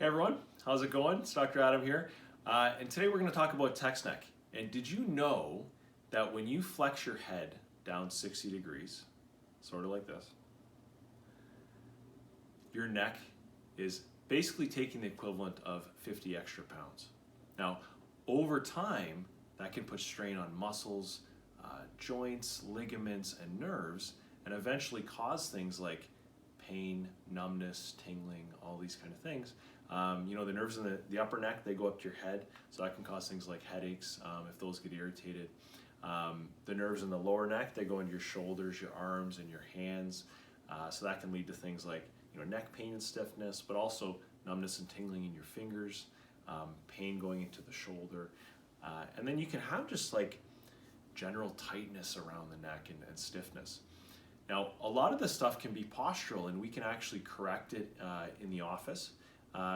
Hey everyone, how's it going? It's Dr. Adam here, and today we're going to talk about text neck. And did you know that when you flex your head down 60 degrees, sort of like this, your neck is basically taking the equivalent of 50 extra pounds. Now, over time, that can put strain on muscles, joints, ligaments, and nerves, and eventually cause things like pain, numbness, tingling, all these kind of things. The nerves in the upper neck, they go up to your head, so that can cause things like headaches if those get irritated. The nerves in the lower neck, they go into your shoulders, your arms, and your hands, so that can lead to things like neck pain and stiffness, but also numbness and tingling in your fingers, pain going into the shoulder, and then you can have just like general tightness around the neck and stiffness. Now, a lot of this stuff can be postural, and we can actually correct it in the office.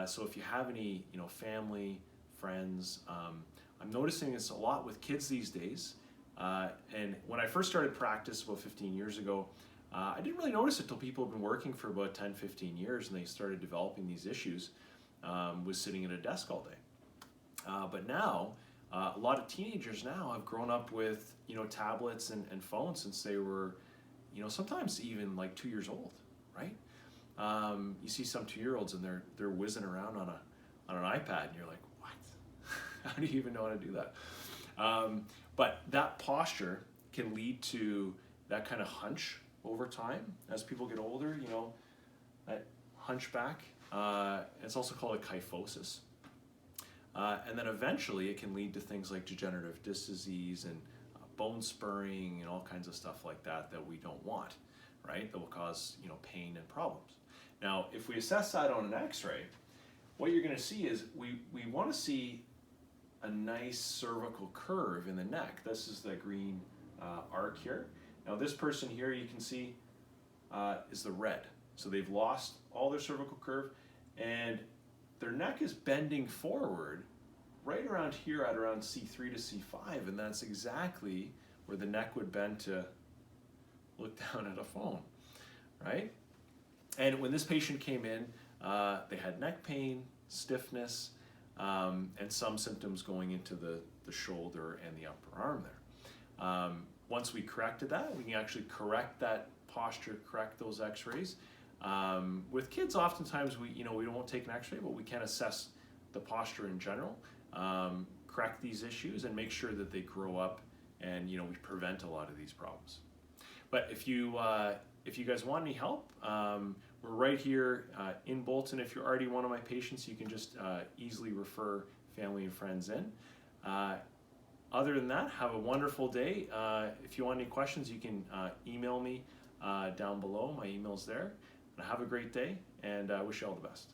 So if you have any, family, friends, I'm noticing this a lot with kids these days. And when I first started practice about 15 years ago, I didn't really notice it till people have been working for about 10, 15 years, and they started developing these issues with sitting at a desk all day. But now, a lot of teenagers now have grown up with, tablets and phones since they were, sometimes even like 2 years old, right? You see some 2-year-olds and they're whizzing around on an iPad, and you're like, what? How do you even know how to do that? But that posture can lead to that kind of hunch over time as people get older. That hunchback. It's also called a kyphosis. And then eventually it can lead to things like degenerative disc disease and bone spurring and all kinds of stuff like that we don't want, right? That will cause pain and problems. Now, if we assess that on an X-ray, what you're going to see is we want to see a nice cervical curve in the neck. This is the green arc here. Now, this person here you can see is the red. So they've lost all their cervical curve, and their neck is bending forward right around here at around C3 to C5, and that's exactly where the neck would bend to look down at a phone, right? And when this patient came in, they had neck pain, stiffness, and some symptoms going into the shoulder and the upper arm there. Once we corrected that, we can actually correct that posture, correct those x-rays. With kids, oftentimes we won't take an x-ray, but we can assess the posture in general, correct these issues, and make sure that they grow up and we prevent a lot of these problems. But if you guys want any help, we're right here in Bolton. If you're already one of my patients, you can just easily refer family and friends in. Other than that, have a wonderful day. If you want any questions, you can email me down below. My email's there. Have a great day, and I wish you all the best.